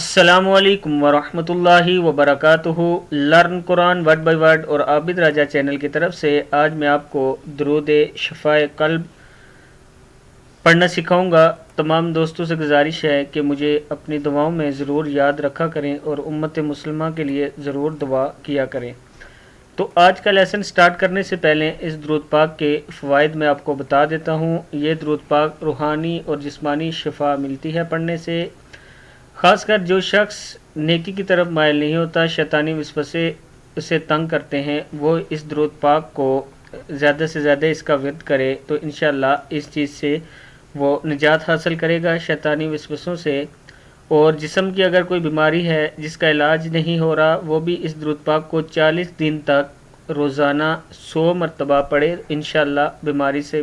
السلام علیکم ورحمۃ اللہ وبرکاتہ۔ Learn Quran word by word اور عابد راجہ چینل کی طرف سے آج میں آپ کو درود شفاء قلب پڑھنا سکھاؤں گا۔ تمام دوستوں سے گزارش ہے کہ مجھے اپنی دعاؤں میں ضرور یاد رکھا کریں اور امت مسلمہ کے لیے ضرور دعا کیا کریں۔ تو آج کا لیسن سٹارٹ کرنے سے پہلے اس درود پاک کے فوائد میں آپ کو بتا دیتا ہوں۔ یہ درود پاک روحانی اور جسمانی شفا ملتی ہے پڑھنے سے، خاص کر جو شخص نیکی کی طرف مائل نہیں ہوتا، شیطانی وسوسے اسے تنگ کرتے ہیں، وہ اس درود پاک کو زیادہ سے زیادہ اس کا ورد کرے تو انشاءاللہ اس چیز سے وہ نجات حاصل کرے گا شیطانی وسوسوں سے۔ اور جسم کی اگر کوئی بیماری ہے جس کا علاج نہیں ہو رہا، وہ بھی اس درود پاک کو 40 دن تک روزانہ 100 مرتبہ پڑھے، انشاءاللہ بیماری سے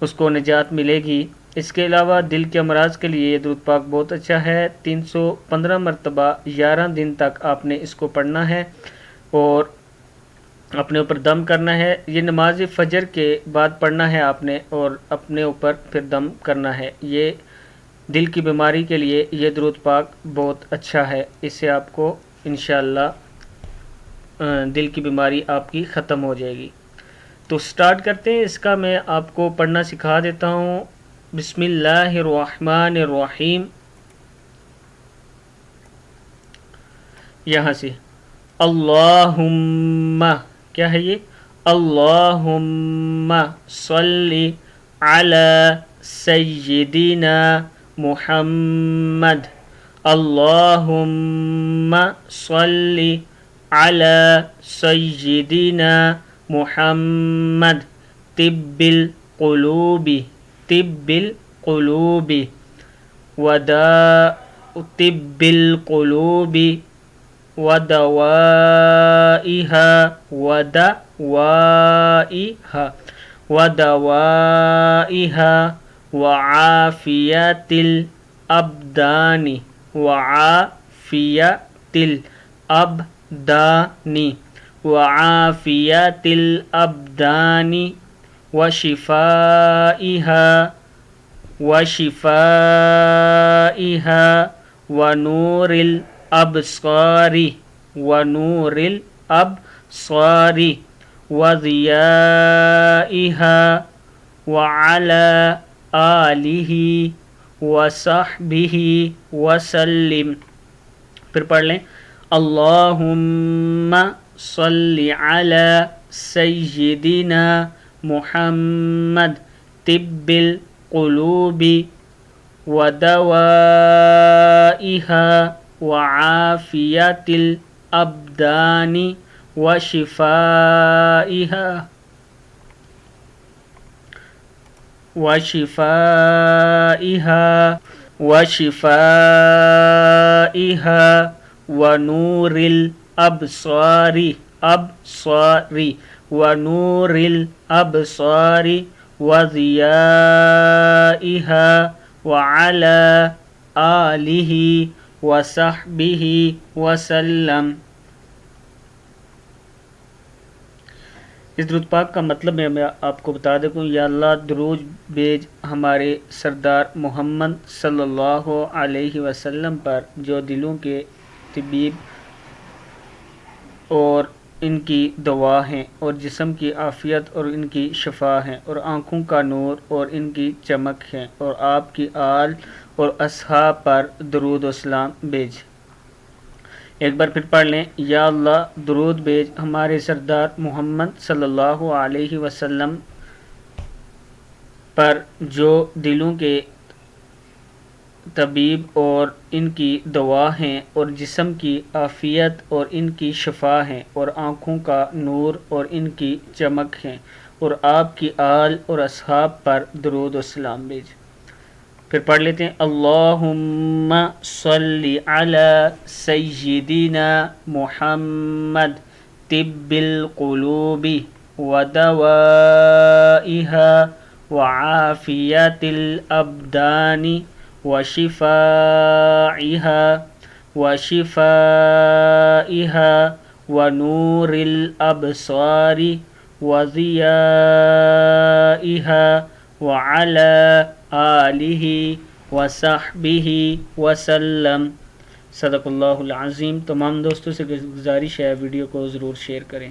اس کو نجات ملے گی۔ اس کے علاوہ دل کے امراض کے لیے یہ درود پاک بہت اچھا ہے۔ 315 مرتبہ 11 دن تک آپ نے اس کو پڑھنا ہے اور اپنے اوپر دم کرنا ہے۔ یہ نماز فجر کے بعد پڑھنا ہے آپ نے اور اپنے اوپر پھر دم کرنا ہے۔ یہ دل کی بیماری کے لیے یہ درود پاک بہت اچھا ہے، اس سے آپ کو انشاءاللہ دل کی بیماری آپ کی ختم ہو جائے گی۔ تو سٹارٹ کرتے ہیں، اس کا میں آپ کو پڑھنا سکھا دیتا ہوں۔ بسم اللہ الرحمن الرحیم۔ یہاں سے اللہم، کیا ہے یہ؟ اللہم صلی علی سیدنا محمد، اللہم صلی علی سیدنا محمد طب القلوب، طب القلوب طب القلوب ودوائها وعافیت الابدان، وعافیت الابدان، وعافیت الابدان وشفائها ونور الابصار، ونور الابصار وضیائها وعلى آلہ وصحبہ وسلم۔ پھر پڑھ لیں، اللہم صلی علی سیدنا محمد طب القلوب ودوائها وعافیت الابدان وشفائها ونور الابصار، ونور الابصار وضیائها وعلى آلہ وصحبہ وسلم۔ اس درود پاک کا مطلب میں آپ کو بتا دوں، یا اللہ درود بھیج ہمارے سردار محمد صلی اللہ علیہ وسلم پر، جو دلوں کے طبیب اور ان کی دوا ہیں اور جسم کی عافیت اور ان کی شفا ہیں اور آنکھوں کا نور اور ان کی چمک ہیں، اور آپ کی آل اور اصحاب پر درود و سلام بھیج۔ ایک بار پھر پڑھ لیں، یا اللہ درود بھیج ہمارے سردار محمد صلی اللہ علیہ وسلم پر، جو دلوں کے طبیب اور ان کی دوا ہیں اور جسم کی عافیت اور ان کی شفا ہیں اور آنکھوں کا نور اور ان کی چمک ہیں، اور آپ کی آل اور اصحاب پر درود و سلام بھیج۔ پھر پڑھ لیتے ہیں، اللہم صلی علی سیدنا محمد طب القلوب ودوائها وعافیت الابدان وشفائها ونور الابصار وضیائها وعلى آلہ وصحبہ وسلم۔ صدق اللہ العظیم۔ تمام دوستوں سے گزارش ہے ویڈیو کو ضرور شیئر کریں۔